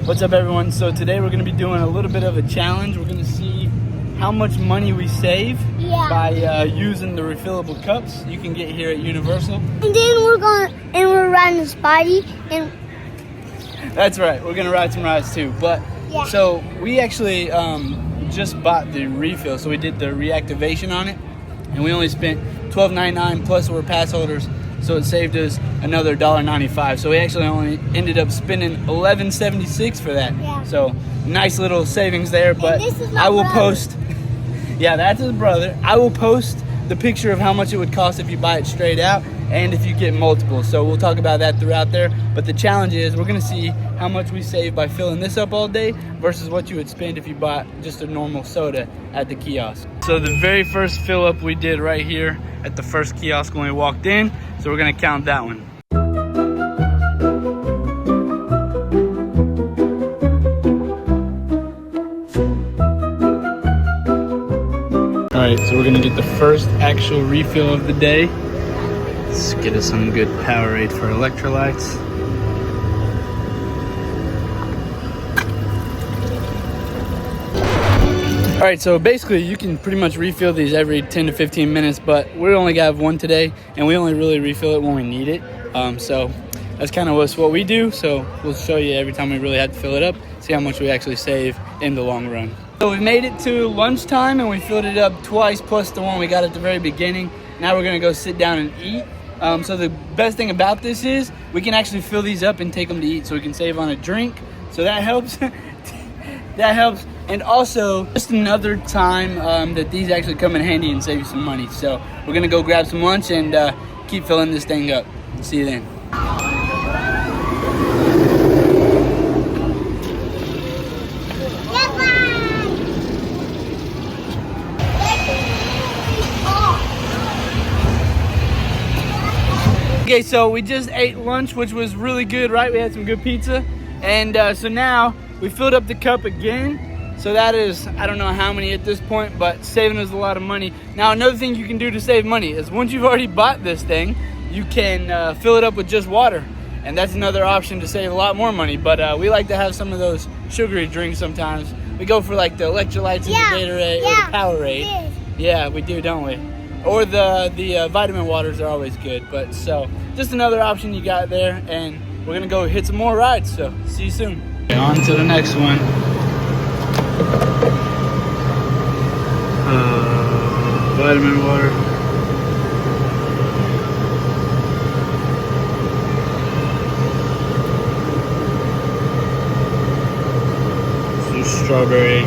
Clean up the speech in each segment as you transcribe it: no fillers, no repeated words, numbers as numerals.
What's up, everyone? So today we're going to be doing a little bit of a challenge. We're going to see how much money we save by using the refillable cups you can get here at Universal. And then we're riding the Spidey, and that's right, we're going to ride some rides too. But so we actually just bought the refill, so we did the reactivation on it, and we only spent $12.99 plus we're pass holders. So it saved us another $1.95. So we actually only ended up spending $11.76 for that. Yeah. So nice little savings there. But I will post. Yeah, that's his brother. I will post the picture of how much it would cost if you buy it straight out and if you get multiple. So we'll talk about that throughout there. But the challenge is we're gonna see how much we save by filling this up all day versus what you would spend if you bought just a normal soda at the kiosk. So the very first fill up we did right here at the first kiosk when we walked in. So we're gonna count that one. All right, so we're gonna get the first actual refill of the day. Let's get us some good Powerade for electrolytes. All right, so basically you can pretty much refill these every 10 to 15 minutes, but we only got one today and we only really refill it when we need it. So that's kind of what we do. So we'll show you every time we really have to fill it up, see how much we actually save in the long run. So we made it to lunchtime and we filled it up twice plus the one we got at the very beginning. Now we're gonna go sit down and eat. So the best thing about this is we can actually fill these up and take them to eat, so we can save on a drink. So that helps. That helps. And also, just another time that these actually come in handy and save you some money. So we're gonna go grab some lunch and keep filling this thing up. See you then. Okay, so we just ate lunch, which was really good, right? We had some good pizza. And so now we filled up the cup again. So that is, I don't know how many at this point, but saving us a lot of money. Now, another thing you can do to save money is once you've already bought this thing, you can fill it up with just water. And that's another option to save a lot more money. But we like to have some of those sugary drinks sometimes. We go for like the electrolytes and the Gatorade or the Powerade. Yeah, we do, don't we? Or the vitamin waters are always good. But so just another option you got there. And we're gonna go hit some more rides. So see you soon. On to the next one. Vitamin water. Some strawberry.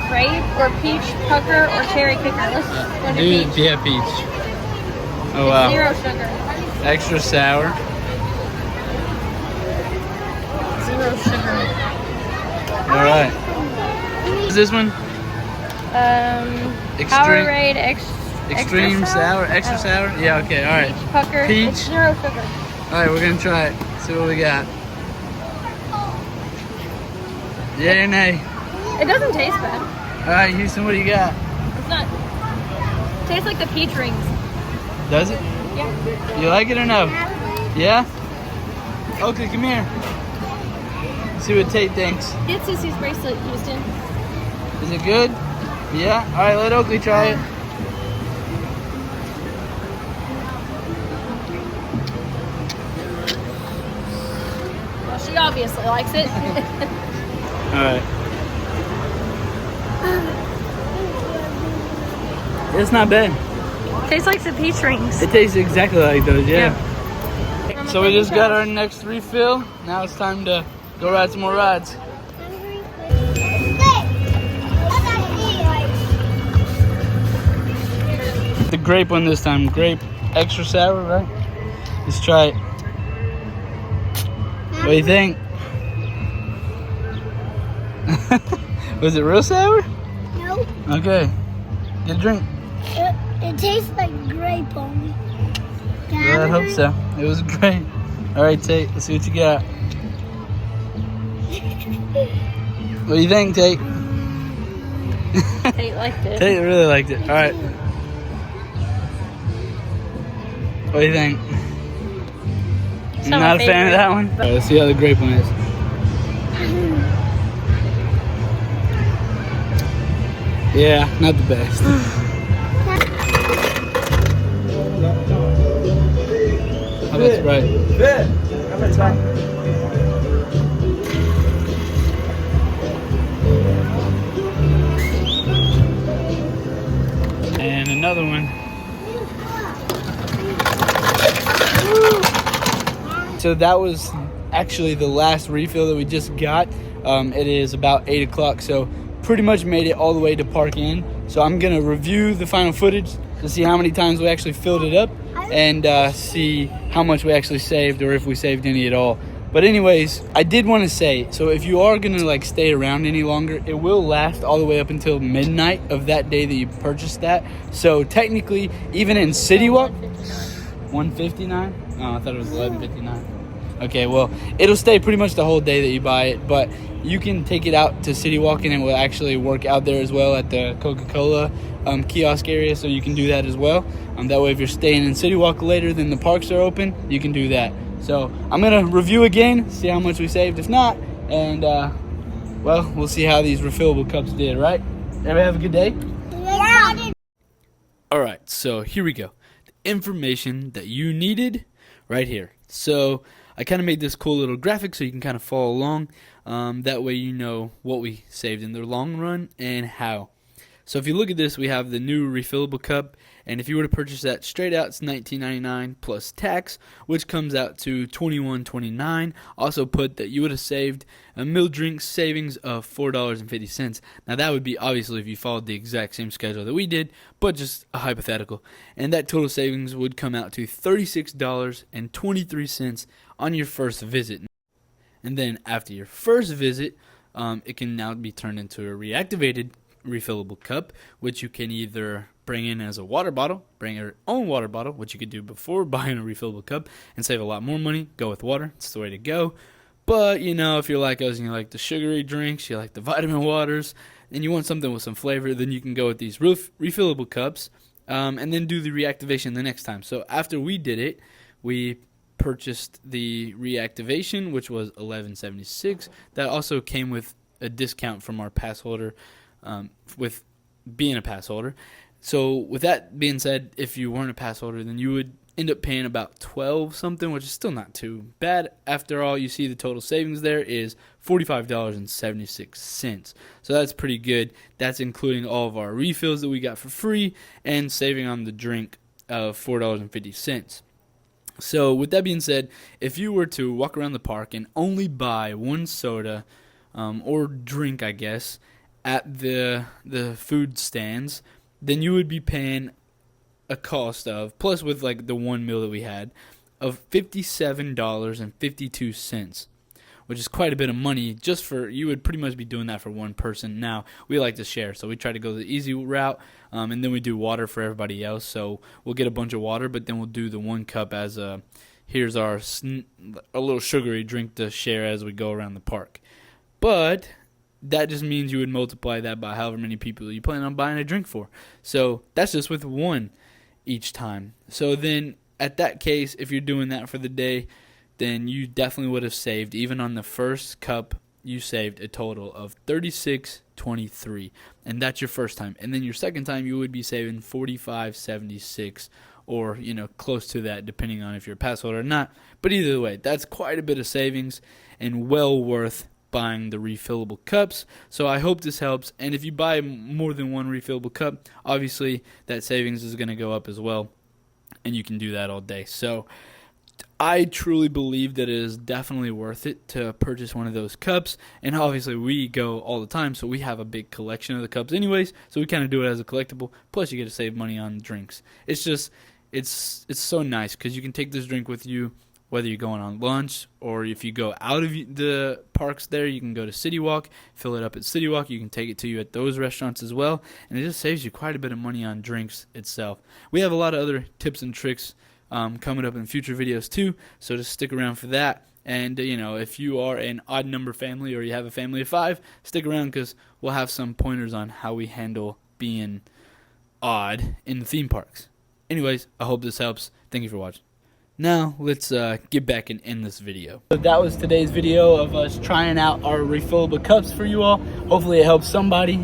Grape or peach, pucker or cherry kicker. Let's do peach. Yeah, peach. Oh wow. Zero sugar. Extra sour. Zero sugar. All right. What's this one? Powerade Extreme sour. Extra sour? Yeah, okay, all right. Peach pucker. Peach. It's zero sugar. All right, we're gonna try it. See what we got. Yay or nay? It doesn't taste bad. All right, Houston, what do you got? It's not. It tastes like the peach rings. Does it? Yeah. You like it or no? Yeah? Okay, come here. See what Tate thinks. Get Sissy's bracelet, Houston. Is it good? Yeah? All right, let Oakley try it. Well, she obviously likes it. All right. It's not bad. Tastes like the peach rings. It tastes exactly like those, yeah. So we just got our next refill. Now it's time to go ride some more rides. The grape one this time. Grape extra sour, right? Let's try it. What do you think? Was it real sour? No. Okay. Get a drink. It tastes like grape only. Yeah, I hope so. It was great. All right, Tate, let's see what you got. What do you think, Tate? Tate liked it. Tate really liked it. All right. What do you think? It's not Not my a fan of favorite, that one? but- Alright, let's see how the grape one is. Yeah, not the best. How about Sprite? And another one. So that was actually the last refill that we just got. It is about 8 o'clock, so pretty much made it all the way to Park Inn. So I'm gonna review the final footage to see how many times we actually filled it up and see how much we actually saved, or if we saved any at all. But anyways, I did want to say, so if you are gonna like stay around any longer, it will last all the way up until midnight of that day that you purchased that. So technically, even in City Walk, 159. Oh, I thought it was 11:59. Okay, well, it'll stay pretty much the whole day that you buy it, but you can take it out to City Walk and it will actually work out there as well at the Coca-Cola kiosk area, so you can do that as well. That way, if you're staying in City Walk later than the parks are open, you can do that. So I'm going to review again, see how much we saved, if not, and, well, we'll see how these refillable cups did, right? Everybody have a good day? Yeah. All right, so here we go. The information that you needed right here. So I kind of made this cool little graphic so you can kind of follow along. That way you know what we saved in the long run and how. So if you look at this, we have the new refillable cup, and if you were to purchase that straight out, it's $19.99 plus tax, which comes out to $21.29. Also put that you would have saved a meal drink savings of $4.50. Now that would be obviously if you followed the exact same schedule that we did, but just a hypothetical. And that total savings would come out to $36.23 on your first visit. And then after your first visit, it can now be turned into a reactivated refillable cup, which you can either bring in as a water bottle, bring your own water bottle, which you could do before buying a refillable cup and save a lot more money. Go with water. It's the way to go. But, you know, if you're like us and you like the sugary drinks, you like the vitamin waters, and you want something with some flavor, then you can go with these refillable cups and then do the reactivation the next time. So after we did it, we purchased the reactivation, which was $11.76. That also came with a discount from our pass holder, with being a pass holder. So with that being said, if you weren't a pass holder, then you would end up paying about $12 something, which is still not too bad. After all, you see the total savings there is $45.76. So that's pretty good. That's including all of our refills that we got for free and saving on the drink of $4.50. So with that being said, if you were to walk around the park and only buy one soda or drink, I guess, at the food stands, then you would be paying a cost of, plus with like the one meal that we had, of $57.52, which is quite a bit of money just for, you would pretty much be doing that for one person. Now, we like to share, so we try to go the easy route, and then we do water for everybody else. So we'll get a bunch of water, but then we'll do the one cup as a, here's a little sugary drink to share as we go around the park. But that just means you would multiply that by however many people you plan on buying a drink for. So that's just with one each time. So then at that case, if you're doing that for the day, then you definitely would have saved, even on the first cup, you saved a total of $36.23, and that's your first time. And then your second time, you would be saving $45.76, or, you know, close to that, depending on if you're a pass holder or not. But either way, that's quite a bit of savings and well worth buying the refillable cups. So I hope this helps. And if you buy more than one refillable cup, obviously that savings is going to go up as well, and you can do that all day. So I truly believe that it is definitely worth it to purchase one of those cups. And obviously we go all the time, so we have a big collection of the cups anyways, so we kind of do it as a collectible. Plus you get to save money on drinks. It's just, it's so nice because you can take this drink with you whether you're going on lunch, or if you go out of the parks there, you can go to City Walk, fill it up at City Walk. You can take it to you at those restaurants as well, and it just saves you quite a bit of money on drinks itself. We have a lot of other tips and tricks coming up in future videos too, so just stick around for that. And you know, if you are an odd number family or you have a family of 5, stick around because we'll have some pointers on how we handle being odd in the theme parks. Anyways, I hope this helps. Thank you for watching. Now let's get back and end this video. So that was today's video of us trying out our refillable cups for you all. Hopefully it helps somebody.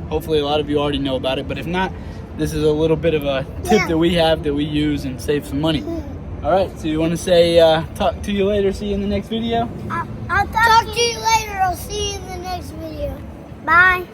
Hopefully a lot of you already know about it, but if not, this is a little bit of a tip that we have that we use and save some money. All right, so you want to say talk to you later, see you in the next video? I'll talk to you later. I'll see you in the next video. Bye.